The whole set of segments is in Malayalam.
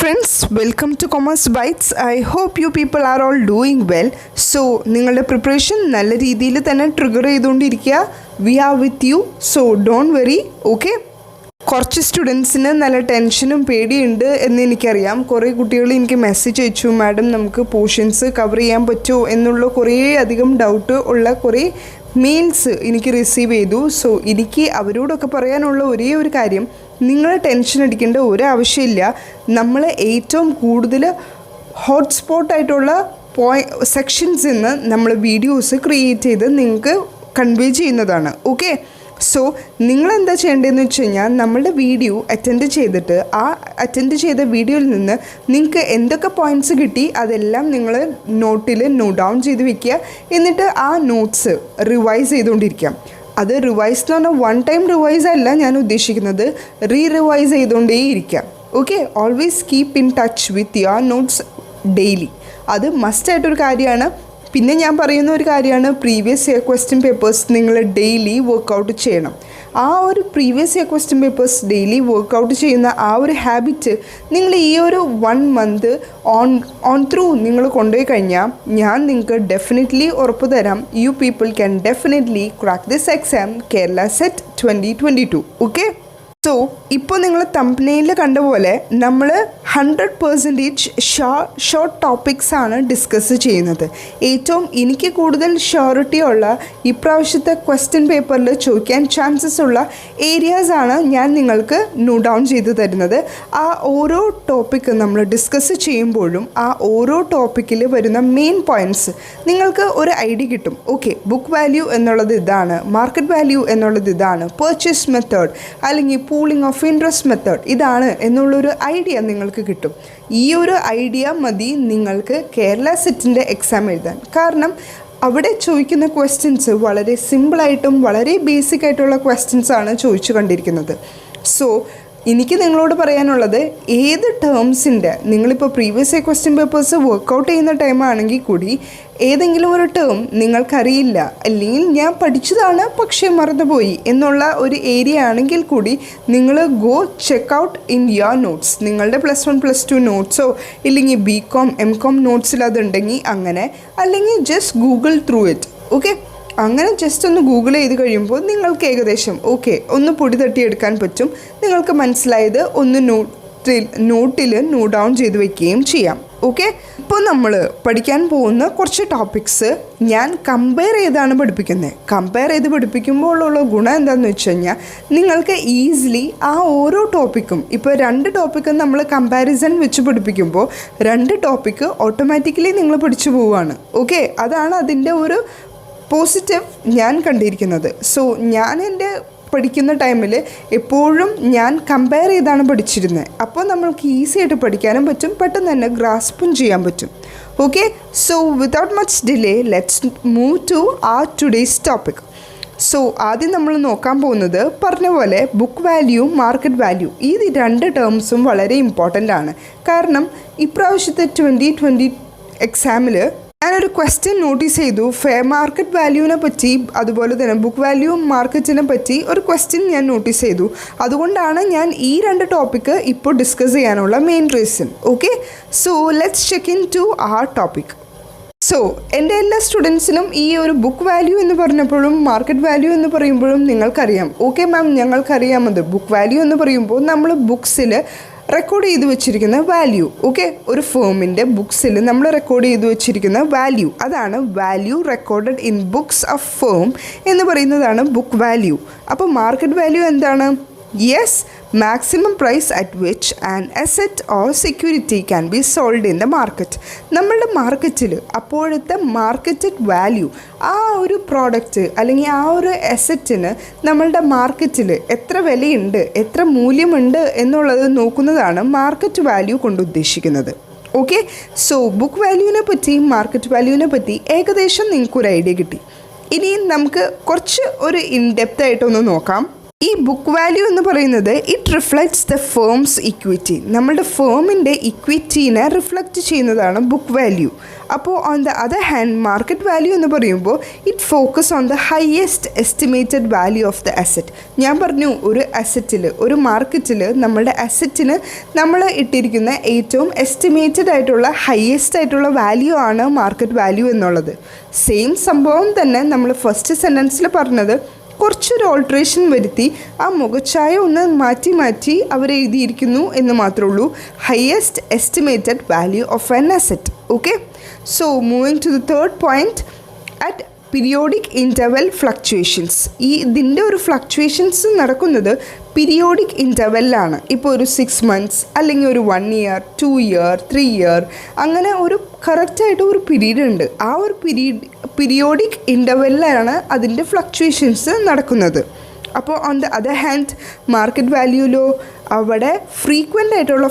Friends, welcome to Commerce Bites. I hope you people are all doing well. So, നിങ്ങളുടെ പ്രിപ്പറേഷൻ നല്ല രീതിയിൽ തന്നെ ട്രിഗർ ചെയ്തുകൊണ്ടിരിക്കുക. We are with you. So, don't worry. Okay? കുറച്ച് സ്റ്റുഡൻസിന് നല്ല ടെൻഷനും പേടിയുണ്ട് എന്ന് എനിക്കറിയാം. കുറേ കുട്ടികൾ എനിക്ക് മെസ്സേജ് അയച്ചു, മാഡം നമുക്ക് പോർഷൻസ് കവർ ചെയ്യാൻ പറ്റുമോ എന്നുള്ള കുറേ അധികം ഡൗട്ട് ഉള്ള കുറേ മെയിൽസ് എനിക്ക് റിസീവ് ചെയ്തു. സോ എനിക്ക് അവരോടൊക്കെ പറയാനുള്ള ഒരേ ഒരു കാര്യം, നിങ്ങൾ ടെൻഷൻ അടിക്കേണ്ട ഒരാവശ്യമില്ല. നമ്മൾ ഏറ്റവും കൂടുതൽ ഹോട്ട്സ്പോട്ടായിട്ടുള്ള സെക്ഷൻസിൽ നിന്ന് നമ്മൾ വീഡിയോസ് ക്രിയേറ്റ് ചെയ്ത് നിങ്ങൾക്ക് കൺവേ ചെയ്യുന്നതാണ്. ഓക്കെ, സോ നിങ്ങളെന്താ ചെയ്യേണ്ടതെന്ന് വെച്ച് കഴിഞ്ഞാൽ, നമ്മളുടെ വീഡിയോ അറ്റൻഡ് ചെയ്തിട്ട് ആ അറ്റൻഡ് ചെയ്ത വീഡിയോയിൽ നിന്ന് നിങ്ങൾക്ക് എന്തൊക്കെ പോയിൻറ്റ്സ് കിട്ടി അതെല്ലാം നിങ്ങൾ നോട്ടിൽ നോട്ട് ഡൗൺ ചെയ്ത് വെക്കുക. എന്നിട്ട് ആ നോട്ട്സ് റിവൈസ് ചെയ്തുകൊണ്ടിരിക്കാം. അത് റിവൈസ് എന്ന് പറഞ്ഞാൽ വൺ ടൈം റിവൈസ് അല്ല ഞാൻ ഉദ്ദേശിക്കുന്നത്, റിവൈസ് ചെയ്തുകൊണ്ടേ ഇരിക്കാം. Okay, always keep in touch with your notes daily. അത് മസ്റ്റായിട്ടൊരു കാര്യമാണ്. പിന്നെ ഞാൻ പറയുന്ന ഒരു കാര്യമാണ്, പ്രീവിയസ് ഇയർ ക്വസ്റ്റ്യൻ പേപ്പേഴ്സ് നിങ്ങൾ ഡെയിലി വർക്കൗട്ട് ചെയ്യണം. ആ ഒരു previous year question papers daily workout ചെയ്യുന്ന ആ ഒരു ഹാബിറ്റ് നിങ്ങൾ ഈ ഒരു 1 month ഓൺ ത്രൂ നിങ്ങൾ കൊണ്ടുപോയി കഴിഞ്ഞാൽ, ഞാൻ നിങ്ങൾക്ക് ഡെഫിനറ്റ്ലി ഉറപ്പ് തരാം, you people can definitely crack this exam Kerala set 2022. Okay, so ഇപ്പോൾ നിങ്ങൾ തംബ്നെയിൽ കണ്ട പോലെ നമ്മൾ 100% ഷോർട്ട് ടോപ്പിക്സ് ആണ് ഡിസ്കസ് ചെയ്യുന്നത്. ഏറ്റവും എനിക്ക് കൂടുതൽ ഷ്യോറിറ്റി ഉള്ള ഇപ്രാവശ്യത്തെ ക്വസ്റ്റ്യൻ പേപ്പറിൽ ചോദിക്കാൻ ചാൻസസ് ഉള്ള ഏരിയാസാണ് ഞാൻ നിങ്ങൾക്ക് നോട്ട് ഡൗൺ ചെയ്ത് തരുന്നത്. ആ ഓരോ ടോപ്പിക്ക് നമ്മൾ ഡിസ്കസ് ചെയ്യുമ്പോഴും ആ ഓരോ ടോപ്പിക്കിൽ വരുന്ന മെയിൻ പോയിൻറ്റ്സ് നിങ്ങൾക്ക് ഒരു ഐഡിയ കിട്ടും. ഓക്കെ, ബുക്ക് വാല്യൂ എന്നുള്ളത് ഇതാണ്, മാർക്കറ്റ് വാല്യൂ എന്നുള്ളത് ഇതാണ്, പർച്ചേസ് മെത്തേഡ് അല്ലെങ്കിൽ പൂളിംഗ് ഓഫ് ഇൻട്രസ്റ്റ് മെത്തേഡ് ഇതാണ് എന്നുള്ളൊരു ഐഡിയ നിങ്ങൾക്ക് കിട്ടും. ഈ ഒരു ഐഡിയ മതി നിങ്ങൾക്ക് കേരള സെറ്റിൻ്റെ എക്സാം എഴുതാൻ. കാരണം അവിടെ ചോദിക്കുന്ന ക്വസ്റ്റ്യൻസ് വളരെ സിമ്പിളായിട്ടും വളരെ ബേസിക് ആയിട്ടുള്ള ക്വസ്റ്റ്യൻസാണ് ചോദിച്ചു കണ്ടിരിക്കുന്നത്. സോ എനിക്ക് നിങ്ങളോട് പറയാനുള്ളത്, ഏത് ടേംസിൻ്റെ നിങ്ങളിപ്പോൾ previous year question papers workout ചെയ്യുന്ന ടൈമാണെങ്കിൽ കൂടി ഏതെങ്കിലും ഒരു ടേം നിങ്ങൾക്കറിയില്ല, അല്ലെങ്കിൽ ഞാൻ പഠിച്ചതാണ് പക്ഷേ മറന്നുപോയി എന്നുള്ള ഒരു ഏരിയ ആണെങ്കിൽ കൂടി നിങ്ങൾ go check out in your notes. നിങ്ങളുടെ +1 +2 നോട്ട്സോ ഇല്ലെങ്കിൽ BCom MCom നോട്ട്സിൽ അതുണ്ടെങ്കിൽ അങ്ങനെ, അല്ലെങ്കിൽ just Google through it. Okay, അങ്ങനെ ജസ്റ്റ് ഒന്ന് ഗൂഗിൾ ചെയ്ത് കഴിയുമ്പോൾ നിങ്ങൾക്ക് ഏകദേശം ഓക്കെ ഒന്ന് പൊടി തട്ടിയെടുക്കാൻ പറ്റും. നിങ്ങൾക്ക് മനസ്സിലായത് ഒന്ന് നോട്ടിൽ നോട്ട് ഡൗൺ ചെയ്ത് വയ്ക്കുകയും ചെയ്യാം. ഓക്കെ, ഇപ്പോൾ നമ്മൾ പഠിക്കാൻ പോകുന്ന കുറച്ച് ടോപ്പിക്സ് ഞാൻ കമ്പയർ ചെയ്താണ് പഠിപ്പിക്കുന്നത്. കമ്പയർ ചെയ്ത് പഠിപ്പിക്കുമ്പോഴുള്ള ഗുണം എന്താണെന്ന് വെച്ച് കഴിഞ്ഞാൽ, നിങ്ങൾക്ക് ഈസിലി ആ ഓരോ ടോപ്പിക്കും, ഇപ്പോൾ 2 ടോപ്പിക്കും നമ്മൾ കമ്പാരിസൺ വെച്ച് പഠിപ്പിക്കുമ്പോൾ 2 ടോപ്പിക്ക് ഓട്ടോമാറ്റിക്കലി നിങ്ങൾ പഠിച്ചു പോവുകയാണ്. ഓക്കെ, അതാണ് അതിൻ്റെ ഒരു പോസിറ്റീവ് ഞാൻ കണ്ടിരിക്കുന്നത്. സോ ഞാൻ എൻ്റെ പഠിക്കുന്ന ടൈമിൽ എപ്പോഴും ഞാൻ കമ്പയർ ചെയ്താണ് പഠിച്ചിരുന്നത്. അപ്പോൾ നമ്മൾക്ക് ഈസി ആയിട്ട് പഠിക്കാനും പറ്റും, പെട്ടെന്ന് തന്നെ ഗ്രാസ്പും ചെയ്യാൻ പറ്റും. Okay, so without much delay let's move to our today's topic. So ആദ്യം നമ്മൾ നോക്കാൻ പോകുന്നത് പറഞ്ഞ പോലെ ബുക്ക് വാല്യൂ മാർക്കറ്റ് വാല്യൂ. ഈ 2 ടേംസും വളരെ ഇമ്പോർട്ടൻ്റ് ആണ്. കാരണം ഇപ്രാവശ്യത്തെ 2020 എക്സാമിൽ ഞാനൊരു ക്വസ്റ്റ്യൻ നോട്ടീസ് ചെയ്തു, ഫെയർ മാർക്കറ്റ് വാല്യൂവിനെ പറ്റി അതുപോലെ തന്നെ ബുക്ക് വാല്യൂ മാർക്കറ്റിനെ പറ്റി ഒരു ക്വസ്റ്റ്യൻ ഞാൻ നോട്ടീസ് ചെയ്തു. അതുകൊണ്ടാണ് ഞാൻ ഈ 2 ടോപ്പിക്ക് ഇപ്പോൾ ഡിസ്കസ് ചെയ്യാനുള്ള main reason. Okay, so let's check in to our topic. So എൻ്റെ എല്ലാ സ്റ്റുഡൻസിനും ഈ ഒരു ബുക്ക് വാല്യൂ എന്ന് പറഞ്ഞപ്പോഴും മാർക്കറ്റ് വാല്യൂ എന്ന് പറയുമ്പോഴും നിങ്ങൾക്കറിയാം. ഓക്കെ മാം, ഞങ്ങൾക്കറിയാമത് ബുക്ക് വാല്യൂ എന്ന് പറയുമ്പോൾ നമ്മൾ ബുക്സിൽ റെക്കോർഡ് ചെയ്ത് വെച്ചിരിക്കുന്ന വാല്യൂ. ഓക്കെ, ഒരു ഫേമിൻ്റെ ബുക്സിൽ നമ്മൾ റെക്കോർഡ് ചെയ്ത് വെച്ചിരിക്കുന്ന വാല്യൂ, അതാണ് value recorded in books of firm എന്ന് പറയുന്നതാണ് ബുക്ക് വാല്യൂ. അപ്പോൾ മാർക്കറ്റ് വാല്യൂ എന്താണ്? Yes, maximum price at which an asset or security can be sold in the market. നമ്മളുടെ മാർക്കറ്റിൽ അപ്പോഴത്തെ മാർക്കറ്റഡ് വാല്യൂ, ആ ഒരു പ്രോഡക്റ്റ് അല്ലെങ്കിൽ ആ ഒരു അസറ്റിന് നമ്മളുടെ മാർക്കറ്റിൽ എത്ര വിലയുണ്ട്, എത്ര മൂല്യമുണ്ട് എന്നുള്ളത് നോക്കുന്നതാണ് മാർക്കറ്റ് വാല്യൂ കൊണ്ട് ഉദ്ദേശിക്കുന്നത്. ഓക്കെ, സോ ബുക്ക് വാല്യൂവിനെ പറ്റി മാർക്കറ്റ് വാല്യൂവിനെ പറ്റി ഏകദേശം നിങ്ങൾക്കൊരു ഐഡിയ കിട്ടി. ഇനി നമുക്ക് കുറച്ച് ഒരു ഇൻഡെപ്ത് ആയിട്ടൊന്ന് നോക്കാം. ഈ ബുക്ക് വാല്യൂ എന്ന് പറയുന്നത് it reflects the firm's equity. നമ്മളുടെ ഫേമിൻ്റെ ഇക്വിറ്റീനെ റിഫ്ലക്റ്റ് ചെയ്യുന്നതാണ് ബുക്ക് വാല്യൂ. അപ്പോൾ on the other hand market value എന്ന് പറയുമ്പോൾ it focus on the highest estimated value of the asset. ഞാൻ പറഞ്ഞു ഒരു അസറ്റിൽ ഒരു മാർക്കറ്റിൽ നമ്മളുടെ അസറ്റിന് നമ്മൾ ഇട്ടിരിക്കുന്ന ഏറ്റവും എസ്റ്റിമേറ്റഡ് ആയിട്ടുള്ള ഹയസ്റ്റ് ആയിട്ടുള്ള വാല്യൂ ആണ് മാർക്കറ്റ് വാല്യൂ എന്നുള്ളത്. സെയിം സംഭവം തന്നെ നമ്മൾ ഫസ്റ്റ് സെൻറ്റൻസിൽ പറഞ്ഞത് കുറച്ചൊരു ഓൾട്രേഷൻ വരുത്തി ആ മുഖച്ഛായ ഒന്ന് മാറ്റി അവർ എഴുതിയിരിക്കുന്നു എന്ന് മാത്രമേ ഉള്ളൂ. Highest estimated value of an asset. Okay, so moving to the third point, at periodic interval fluctuations. ഇതിൻ്റെ ഒരു ഫ്ലക്ച്വേഷൻസ് നടക്കുന്നത് പീരിയോഡിക് ഇൻ്റർവെല്ലാണ്. ഇപ്പോൾ ഒരു 6 months അല്ലെങ്കിൽ ഒരു 1 year 2 year 3 year അങ്ങനെ ഒരു കറക്റ്റായിട്ട് ഒരു പീരീഡ് ഉണ്ട്. ആ ഒരു പീരിയോഡിക് ഇൻ്റർവെല്ലാണ് അതിൻ്റെ ഫ്ലക്ച്വേഷൻസ് നടക്കുന്നത്. അപ്പോൾ on the other hand market വാല്യൂലോ അവിടെ ഫ്രീക്വൻ്റ് ആയിട്ടുള്ള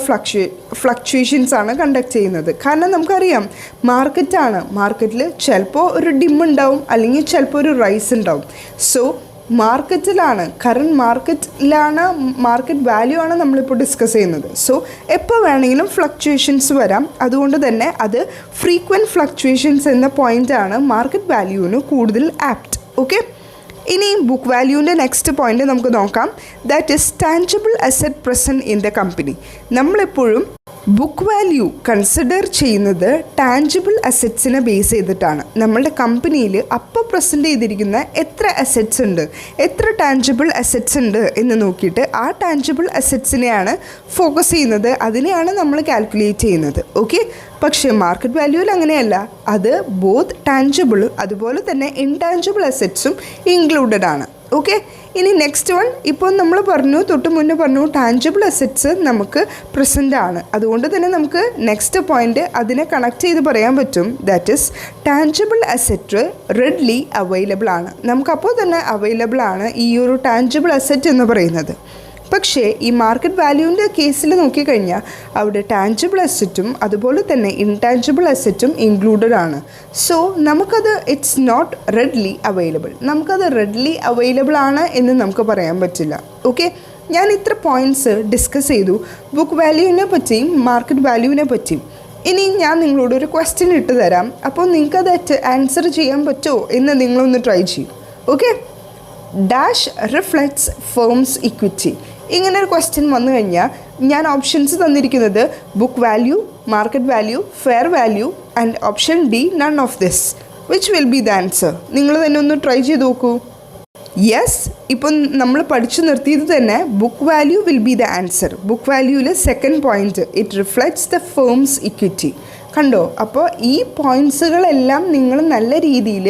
ഫ്ലക്ച്വേഷൻസ് ആണ് കണ്ടക്ട് ചെയ്യുന്നത്. കാരണം നമുക്കറിയാം മാർക്കറ്റാണ്, മാർക്കറ്റിൽ ചിലപ്പോൾ ഒരു ഡിം ഉണ്ടാവും അല്ലെങ്കിൽ ചിലപ്പോൾ ഒരു റൈസ് ഉണ്ടാവും. സോ മാർക്കറ്റിലാണ്, കറണ്ട് മാർക്കറ്റിലാണ്, മാർക്കറ്റ് വാല്യൂ ആണ് നമ്മളിപ്പോൾ ഡിസ്കസ് ചെയ്യുന്നത്. സോ എപ്പോൾ വേണമെങ്കിലും ഫ്ലക്ച്വേഷൻസ് വരാം. അതുകൊണ്ട് തന്നെ അത് ഫ്രീക്വൻറ്റ് ഫ്ലക്ച്വേഷൻസ് എന്ന പോയിൻ്റാണ് മാർക്കറ്റ് വാല്യൂവിന് കൂടുതൽ ആപ്റ്റ്. ഓക്കെ, ഇനി ബുക്ക് വാല്യൂവിൻ്റെ നെക്സ്റ്റ് പോയിൻ്റ് നമുക്ക് നോക്കാം. That is tangible asset present in the company. നമ്മളെപ്പോഴും ബുക്ക് വാല്യൂ കൺസിഡർ ചെയ്യുന്നത് ടാഞ്ചിബിൾ അസറ്റ്സിനെ ബേസ് ചെയ്തിട്ടാണ്. നമ്മളുടെ കമ്പനിയിൽ അപ്പോൾ പ്രസൻറ്റ് ചെയ്തിരിക്കുന്ന എത്ര അസറ്റ്സ് ഉണ്ട്, എത്ര ടാഞ്ചിബിൾ അസറ്റ്സ് ഉണ്ട് എന്ന് നോക്കിയിട്ട് ആ ടാഞ്ചിബിൾ അസറ്റ്സിനെയാണ് ഫോക്കസ് ചെയ്യുന്നത്, അതിനെയാണ് നമ്മൾ കാൽക്കുലേറ്റ് ചെയ്യുന്നത്. ഓക്കെ, പക്ഷേ മാർക്കറ്റ് വാല്യൂവിൽ അങ്ങനെയല്ല. അത് ബോത്ത് ടാഞ്ചിബിളും അതുപോലെ തന്നെ ഇൻടാഞ്ചിബിൾ അസറ്റ്സും ഇൻക്ലൂഡഡ് ആണ്. ഓക്കെ, ഇനി നെക്സ്റ്റ് വൺ, ഇപ്പോൾ നമ്മൾ പറഞ്ഞു, തൊട്ട് മുന്നേ പറഞ്ഞു ടാഞ്ചിബിൾ അസറ്റ്സ് നമുക്ക് പ്രസൻ്റ് ആണ്. അതുകൊണ്ട് തന്നെ നമുക്ക് നെക്സ്റ്റ് പോയിൻ്റ് അതിനെ കണക്ട് ചെയ്ത് പറയാൻ പറ്റും. That is tangible asset readily available ആണ്. നമുക്കപ്പോൾ തന്നെ അവൈലബിൾ ആണ് ഈ ഒരു ടാഞ്ചിബിൾ അസറ്റ് എന്ന് പറയുന്നത്. പക്ഷേ ഈ മാർക്കറ്റ് വാല്യൂവിൻ്റെ കേസിൽ നോക്കിക്കഴിഞ്ഞാൽ അവിടെ ടാഞ്ചിബിൾ അസറ്റും അതുപോലെ തന്നെ ഇൻടാഞ്ചിബിൾ അസറ്റും ഇൻക്ലൂഡഡ് ആണ്. സോ നമുക്കത് ഇറ്റ്സ് നോട്ട് റെഡ്ലി അവൈലബിൾ. നമുക്കത് റെഡ്ലി അവൈലബിൾ ആണ് എന്ന് നമുക്ക് പറയാൻ പറ്റില്ല. ഓക്കെ, ഞാൻ ഇത്ര പോയിൻറ്റ്സ് ഡിസ്കസ് ചെയ്തു ബുക്ക് വാല്യൂവിനെ പറ്റിയും മാർക്കറ്റ് വാല്യൂവിനെ പറ്റിയും. ഇനി ഞാൻ നിങ്ങളോട് ഒരു ക്വസ്റ്റ്യൻ ഇട്ട് തരാം. അപ്പോൾ നിങ്ങൾക്കത് ആൻസർ ചെയ്യാൻ പറ്റുമോ എന്ന് നിങ്ങളൊന്ന് ട്രൈ ചെയ്യും. Okay, dash reflects firms equity. ഇങ്ങനെ ഒരു ക്വസ്റ്റ്യൻ വന്നു കഴിഞ്ഞാൽ ഞാൻ ഓപ്ഷൻസ് തന്നിരിക്കുന്നത് book value, market value, fair value and option D none of this. Which will be the answer? നിങ്ങൾ തന്നെ ഒന്ന് ട്രൈ ചെയ്ത് നോക്കൂ. യെസ്, ഇപ്പം നമ്മൾ പഠിച്ചു നിർത്തിയത് തന്നെ book value will be the answer. Book വാല്യൂവിൽ second point it reflects the firm's equity. കണ്ടോ? അപ്പോൾ ഈ പോയിൻറ്റ്സുകളെല്ലാം നിങ്ങൾ നല്ല രീതിയിൽ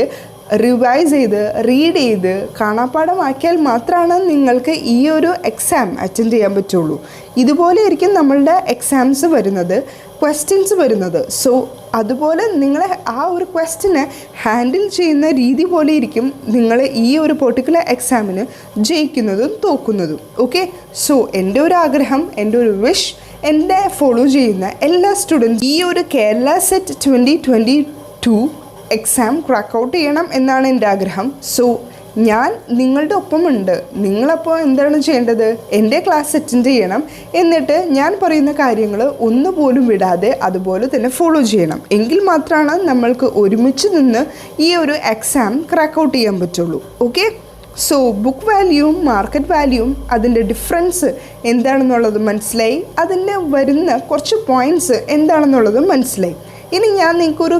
റിവൈസ് ചെയ്ത് റീഡ് ചെയ്ത് കാണാപ്പാഠമാക്കിയാൽ മാത്രമാണ് നിങ്ങൾക്ക് ഈ ഒരു എക്സാം അറ്റൻഡ് ചെയ്യാൻ പറ്റുള്ളൂ. ഇതുപോലെ ആയിരിക്കും നമ്മളുടെ എക്സാംസ് വരുന്നത്, ക്വസ്റ്റ്യൻസ് വരുന്നത്. സോ അതുപോലെ നിങ്ങൾ ആ ഒരു ക്വസ്റ്റ്യനെ ഹാൻഡിൽ ചെയ്യുന്ന രീതി പോലെ ഇരിക്കും നിങ്ങൾ ഈ ഒരു പെർട്ടിക്കുലർ എക്സാമിന് ജയിക്കുന്നതും തോക്കുന്നതും. ഓക്കെ, സോ എൻ്റെ ഒരു ആഗ്രഹം, എൻ്റെ ഒരു വിഷ്, എൻ്റെ ഫോളോ ചെയ്യുന്ന എല്ലാ സ്റ്റുഡൻസ് ഈ ഒരു Kerala set 2022 exam crack out ചെയ്യണം എന്നാണ് എൻ്റെ ആഗ്രഹം. സോ ഞാൻ നിങ്ങളുടെ ഒപ്പമുണ്ട്. നിങ്ങളപ്പോൾ എന്താണ് ചെയ്യേണ്ടത്? എൻ്റെ ക്ലാസ് അറ്റൻഡ് ചെയ്യണം, എന്നിട്ട് ഞാൻ പറയുന്ന കാര്യങ്ങൾ ഒന്നുപോലും വിടാതെ അതുപോലെ തന്നെ ഫോളോ ചെയ്യണം. എങ്കിൽ മാത്രമാണ് നമ്മൾക്ക് ഒരുമിച്ച് നിന്ന് ഈ ഒരു എക്സാം ക്രാക്ക് ഔട്ട് ചെയ്യാൻ പറ്റുള്ളൂ. ഓക്കെ, സോ ബുക്ക് വാല്യൂവും മാർക്കറ്റ് വാല്യൂവും അതിൻ്റെ ഡിഫറൻസ് എന്താണെന്നുള്ളത് മനസ്സിലായി, അതിൻ്റെ വരുന്ന കുറച്ച് പോയിൻറ്റ്സ് എന്താണെന്നുള്ളത് മനസ്സിലായി. ഇനി ഞാൻ നിങ്ങൾക്കൊരു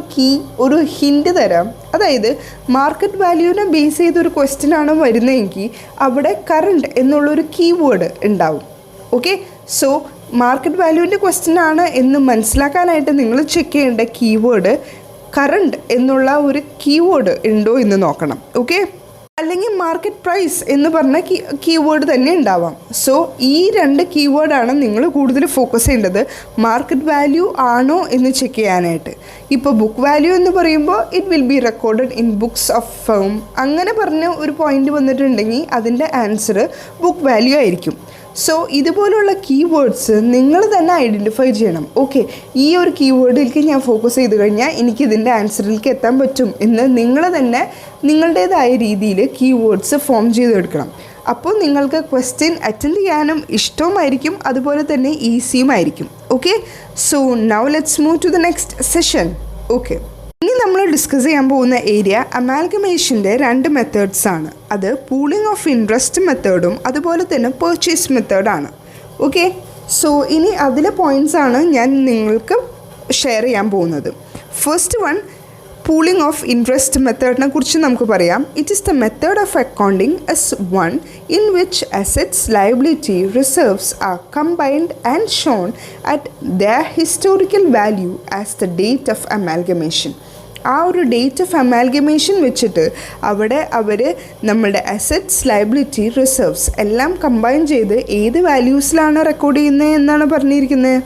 ഒരു ഹിൻറ്റ് തരാം. അതായത് മാർക്കറ്റ് വാല്യൂവിനെ ബേസ് ചെയ്തൊരു ക്വസ്റ്റ്യൻ ആണ് വരുന്നതെങ്കിൽ അവിടെ കറണ്ട് എന്നുള്ളൊരു കീവേഡ് ഉണ്ടാവും. ഓക്കെ, സോ മാർക്കറ്റ് വാല്യൂവിൻ്റെ ക്വസ്റ്റ്യൻ ആണ് എന്ന് മനസ്സിലാക്കാനായിട്ട് നിങ്ങൾ ചെക്ക് ചെയ്യേണ്ട കീവേഡ് കറണ്ട് എന്നുള്ള ഒരു കീവേഡ് ഉണ്ടോ എന്ന് നോക്കണം. ഓക്കെ, അല്ലെങ്കിൽ മാർക്കറ്റ് പ്രൈസ് എന്ന് പറഞ്ഞ കീവേഡ് തന്നെ ഉണ്ടാവാം. സോ ഈ രണ്ട് കീവേഡാണ് നിങ്ങൾ കൂടുതൽ ഫോക്കസ് ചെയ്യേണ്ടത്, മാർക്കറ്റ് വാല്യൂ ആണോ എന്ന് ചെക്ക് ചെയ്യാനായിട്ട്. ഇപ്പോൾ ബുക്ക് വാല്യൂ എന്ന് പറയുമ്പോൾ it will be recorded in books of firm അങ്ങനെ പറഞ്ഞ ഒരു പോയിന്റ് വന്നിട്ടുണ്ടെങ്കിൽ അതിൻ്റെ ആൻസർ ബുക്ക് വാല്യൂ ആയിരിക്കും. സോ ഇതുപോലുള്ള കീവേഡ്സ് നിങ്ങൾ തന്നെ ഐഡൻറ്റിഫൈ ചെയ്യണം. ഓക്കെ, ഈ ഒരു കീവേഡിലേക്ക് ഞാൻ ഫോക്കസ് ചെയ്ത് കഴിഞ്ഞാൽ എനിക്കിതിൻ്റെ ആൻസറിലേക്ക് എത്താൻ പറ്റും എന്ന് നിങ്ങൾ തന്നെ നിങ്ങളുടേതായ രീതിയിൽ കീവേഡ്സ് ഫോം ചെയ്തെടുക്കണം. അപ്പോൾ നിങ്ങൾക്ക് ക്വസ്റ്റ്യൻ അറ്റൻഡ് ചെയ്യാനും ഇഷ്ടവുമായിരിക്കും, അതുപോലെ തന്നെ ഈസിയുമായിരിക്കും. Okay, so now let's move to the next session. Okay, ഇനി നമ്മൾ ഡിസ്കസ് ചെയ്യാൻ പോകുന്ന ഏരിയ അമാൽഗമേഷൻ്റെ 2 മെത്തേഡ്സ് ആണ്. അത് പൂളിംഗ് ഓഫ് ഇൻട്രസ്റ്റ് മെത്തേഡും അതുപോലെ തന്നെ പർച്ചേസ് മെത്തേഡാണ്. ഓക്കെ, സോ ഇനി അതിലെ പോയിൻറ്റ്സ് ആണ് ഞാൻ നിങ്ങൾക്ക് ഷെയർ ചെയ്യാൻ പോകുന്നത്. First one, pooling of interest മെത്തേഡിനെ കുറിച്ച് നമുക്ക് പറയാം. It is the method of accounting as one in which assets, liability, reserves are combined and shown at their historical value as the date of amalgamation. ആ ഒരു ഡേറ്റ് ഓഫ് അമാൽഗമേഷൻ വെച്ചിട്ട് അവിടെ അവർ നമ്മളുടെ അസറ്റ്സ്, ലയബിലിറ്റി, റിസർവ്സ് എല്ലാം കമ്പൈൻ ചെയ്ത് ഏത് വാല്യൂസിലാണ് റെക്കോർഡ് ചെയ്യുന്നത് എന്നാണ് പറഞ്ഞിരിക്കുന്നത്.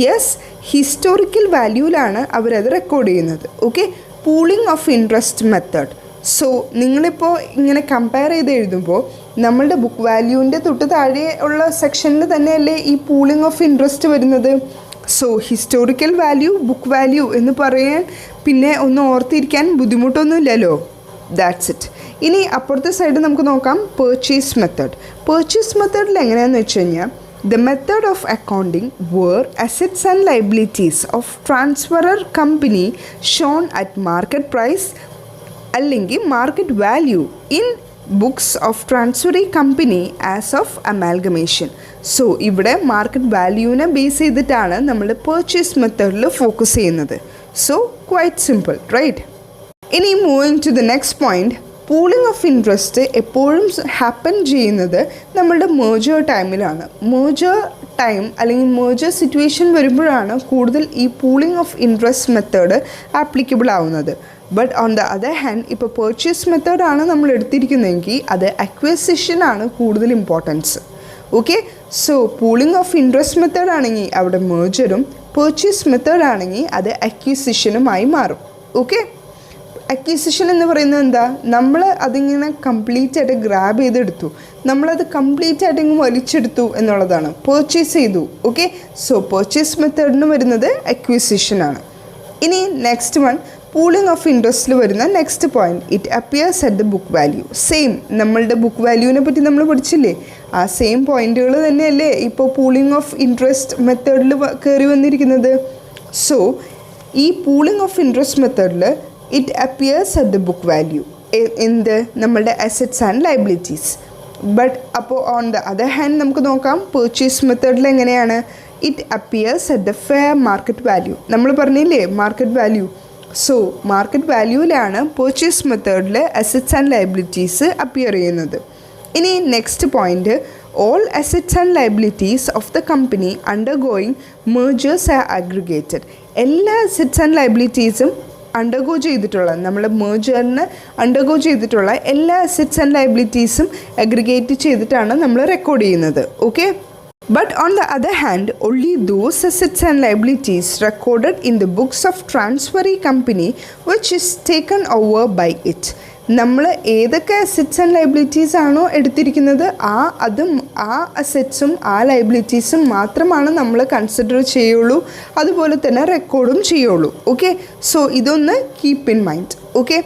യെസ്, ഹിസ്റ്റോറിക്കൽ വാല്യൂവിലാണ് അവരത് റെക്കോർഡ് ചെയ്യുന്നത്. Okay, pooling of interest method. So നിങ്ങളിപ്പോൾ ഇങ്ങനെ കമ്പയർ ചെയ്ത് എഴുതുമ്പോൾ നമ്മളുടെ ബുക്ക് വാല്യൂവിൻ്റെ തൊട്ട് താഴെ ഉള്ള സെക്ഷനിൽ തന്നെയല്ലേ ഈ പൂളിംഗ് ഓഫ് ഇൻട്രസ്റ്റ് വരുന്നത്. So historical value, book value എന്ന് പറയാൻ പിന്നെ ഒന്ന് ഓർത്തിരിക്കാൻ ബുദ്ധിമുട്ടൊന്നുമില്ലല്ലോ. That's it. ഇനി അപ്പുറത്തെ സൈഡ് നമുക്ക് നോക്കാം, പർച്ചേസ് മെത്തേഡ്. പർച്ചേസ് മെത്തേഡിൽ എങ്ങനെയാണെന്ന് വെച്ച് കഴിഞ്ഞാൽ the method of accounting were assets and liabilities of transferor company shown at market price അല്ലെങ്കിൽ market value in books of transferee company as of amalgamation. So ഇവിടെ മാർക്കറ്റ് വാല്യൂവിനെ ബേസ് ചെയ്തിട്ടാണ് നമ്മൾ പർച്ചേസ് മെത്തേഡിൽ ഫോക്കസ് ചെയ്യുന്നത്. So quite simple, right? ഇനി moving to the next point, pooling of interest എപ്പോഴും ഹാപ്പൻ ചെയ്യുന്നത് നമ്മളുടെ മേജർ ടൈമിലാണ്. മേജർ ടൈം അല്ലെങ്കിൽ മേജർ സിറ്റുവേഷൻ വരുമ്പോഴാണ് കൂടുതൽ ഈ pooling of interest method applicable ആവുന്നത്. But on the other hand ഇപ്പോൾ പർച്ചേസ് മെത്തേഡാണ് നമ്മൾ എടുത്തിരിക്കുന്നതെങ്കിൽ അത് അക്വസിഷനാണ് കൂടുതൽ importance. Okay, so pooling of interest method ആണെങ്കിൽ അവിടെ മേജറും, പർച്ചേസ് മെത്തേഡ് ആണെങ്കിൽ അത് അക്വിസിഷനുമായി മാറും. ഓക്കെ, അക്വിസിഷൻ എന്ന് പറയുന്നത് എന്താ? നമ്മൾ അതിങ്ങനെ കംപ്ലീറ്റ് ആയിട്ട് ഗ്രാബ് ചെയ്തെടുത്തു, നമ്മളത് കംപ്ലീറ്റ് ആയിട്ട് ഇങ്ങ് വലിച്ചെടുത്തു എന്നുള്ളതാണ്. പർച്ചേസ് ചെയ്തു. ഓക്കെ, സോ പർച്ചേസ് മെത്തേഡിന് വരുന്നത് അക്വിസിഷനാണ്. ഇനി നെക്സ്റ്റ് വൺ, പൂളിംഗ് ഓഫ് ഇൻട്രസ്റ്റിൽ വരുന്ന next point, it appears at the book value. Same, നമ്മളുടെ ബുക്ക് വാല്യൂവിനെ പറ്റി നമ്മൾ പഠിച്ചില്ലേ, ആ സെയിം പോയിന്റുകൾ തന്നെയല്ലേ ഇപ്പോൾ പൂളിംഗ് ഓഫ് ഇൻട്രസ്റ്റ് മെത്തേഡിൽ കയറി വന്നിരിക്കുന്നത്. സോ ഈ പൂളിംഗ് ഓഫ് ഇൻട്രസ്റ്റ് മെത്തേഡിൽ it appears at the book value, എന്ത്? നമ്മളുടെ അസറ്റ്സ് ആൻഡ് ലയബിലിറ്റീസ്. ബട്ട് അപ്പോൾ ഓൺ ദ അതർ ഹാൻഡ് നമുക്ക് നോക്കാം പർച്ചേസ് മെത്തേഡിൽ എങ്ങനെയാണ്, it appears at the fair market value. നമ്മൾ പറഞ്ഞില്ലേ മാർക്കറ്റ് വാല്യൂ. സോ മാർക്കറ്റ് വാല്യൂവിലാണ് പർച്ചേസ് മെത്തേഡിൽ അസറ്റ്സ് ആൻഡ് ലയബിലിറ്റീസ് അപ്പിയർ ചെയ്യുന്നത്. ഇനി next point, all assets and liabilities of the company undergoing mergers are aggregated. എല്ലാ അസറ്റ്സ് ആൻഡ് ലയബിലിറ്റീസും അണ്ടർഗോ ചെയ്തിട്ടുള്ള, നമ്മൾ മേജറിന് അണ്ടർഗോ ചെയ്തിട്ടുള്ള എല്ലാ അസറ്റ്സ് ആൻഡ് ലയബിലിറ്റീസും അഗ്രിഗേറ്റ് ചെയ്തിട്ടാണ് നമ്മൾ റെക്കോർഡ് ചെയ്യുന്നത്. Okay, but on the other hand only those assets and liabilities recorded in the books of transferee company which is taken over by it. നമ്മൾ ഏതൊക്കെ അസറ്റ്സ് ആൻഡ് ലയബിലിറ്റീസ് ആണോ എടുത്തിരിക്കുന്നത് ആ അസറ്റ്സും ആ ലയബിലിറ്റീസും മാത്രമാണ് നമ്മൾ കൺസിഡർ ചെയ്യുള്ളൂ, അതുപോലെ തന്നെ റെക്കോർഡും ചെയ്യുള്ളൂ. ഓക്കെ, സോ ഇതൊന്ന് keep in mind. Okay,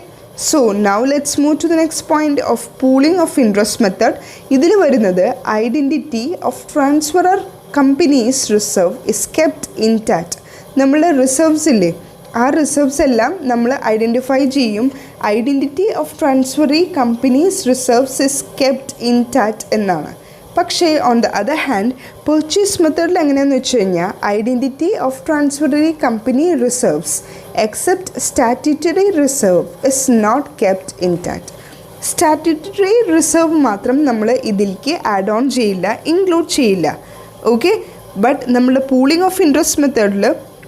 so now let's move to the next point of pooling of interest method. ഇതിൽ വരുന്നത് identity of transferor companies reserve is kept intact. നമ്മൾ റിസർവ്സ് ഇല്ലേ, ആ റിസർവ്സ് എല്ലാം നമ്മൾ ഐഡൻറ്റിഫൈ ചെയ്യും. Identity of transferee companies reserves is kept intact എന്നാണ്. പക്ഷേ on the other hand purchase മെത്തേഡിൽ എങ്ങനെയാണെന്ന് വെച്ച് കഴിഞ്ഞാൽ identity of transferee company reserves except statutory reserve is not kept intact. Statutory reserve മാത്രം നമ്മൾ ഇതിലേക്ക് ആഡ് ഓൺ ചെയ്യില്ല, ഇൻക്ലൂഡ് ചെയ്യില്ല. ഓക്കെ, ബട്ട് നമ്മുടെ പൂളിംഗ് ഓഫ് ഇൻട്രസ്റ്റ് മെത്തേഡിൽ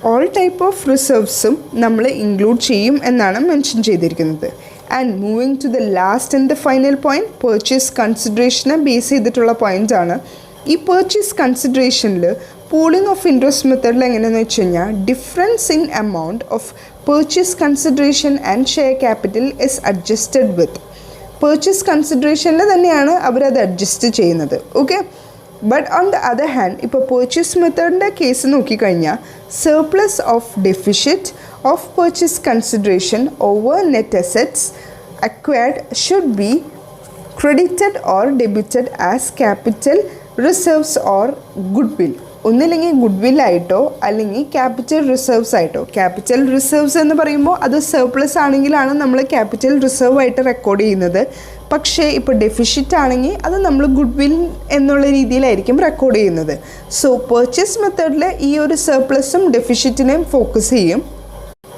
ഓൾ ടൈപ്പ് ഓഫ് റിസർവ്സും നമ്മൾ ഇൻക്ലൂഡ് ചെയ്യും എന്നാണ് മെൻഷൻ ചെയ്തിരിക്കുന്നത്. And moving to the last and the final point, purchase കൺസിഡറേഷനെ ബേസ് ചെയ്തിട്ടുള്ള പോയിൻ്റാണ്. ഈ പർച്ചേസ് കൺസിഡറേഷനിൽ പൂളിംഗ് ഓഫ് ഇൻട്രസ്റ്റ് മെത്തേഡിൽ എങ്ങനെയാണെന്ന് വെച്ച് കഴിഞ്ഞാൽ difference in amount of purchase consideration and share capital is adjusted with. Purchase കൺസിഡറേഷനിൽ തന്നെയാണ് അവരത് അഡ്ജസ്റ്റ് ചെയ്യുന്നത്. Okay, but on the other hand ഇപ്പോൾ പർച്ചേസ് മെത്തേഡിൻ്റെ കേസ് നോക്കിക്കഴിഞ്ഞാൽ surplus of deficit of purchase consideration over net assets acquired should be credited or debited as capital reserves or good will. ഒന്നില്ലെങ്കിൽ ഗുഡ് വില്ലായിട്ടോ അല്ലെങ്കിൽ ക്യാപിറ്റൽ റിസർവ്സ് ആയിട്ടോ. ക്യാപിറ്റൽ റിസർവ്സ് എന്ന് പറയുമ്പോൾ അത് സർപ്ലസ് ആണെങ്കിലാണ് നമ്മൾ ക്യാപിറ്റൽ റിസർവ് ആയിട്ട് റെക്കോർഡ് ചെയ്യുന്നത്. പക്ഷേ ഇപ്പോൾ ഡെഫിസിറ്റ് ആണെങ്കിൽ അത് നമ്മൾ ഗുഡ് വിൽ എന്നുള്ള രീതിയിലായിരിക്കും റെക്കോർഡ് ചെയ്യുന്നത്. സോ പർച്ചേസ് മെത്തേഡിൽ ഈ ഒരു സർപ്ലസും ഡെഫിസിറ്റിനെയും ഫോക്കസ് ചെയ്യും.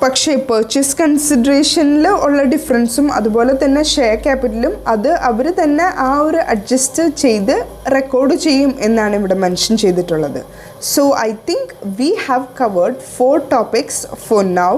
പക്ഷേ പർച്ചേസ് കൺസിഡറേഷനിൽ ഉള്ള ഡിഫറൻസും അതുപോലെ തന്നെ ഷെയർ ക്യാപിറ്റലും അത് അവർ തന്നെ ആ ഒരു അഡ്ജസ്റ്റ് ചെയ്ത് റെക്കോർഡ് ചെയ്യും എന്നാണ് ഇവിടെ മെൻഷൻ ചെയ്തിട്ടുള്ളത്. So I think we have covered 4 topics for now.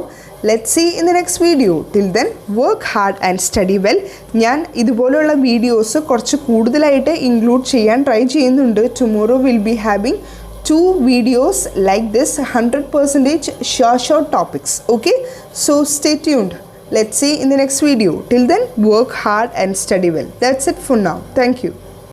Let's see in the next video. Till then work hard and study well. ഞാൻ ഇതുപോലുള്ള വീഡിയോസ് കുറച്ച് കൂടുതലായിട്ട് ഇൻക്ലൂഡ് ചെയ്യാൻ ട്രൈ ചെയ്യുന്നുണ്ട്. Tomorrow will be having 2 videos like this, 100% short topics. Okay, so stay tuned. Let's see in the next video. Till then, work hard and study well. That's it for now. Thank you.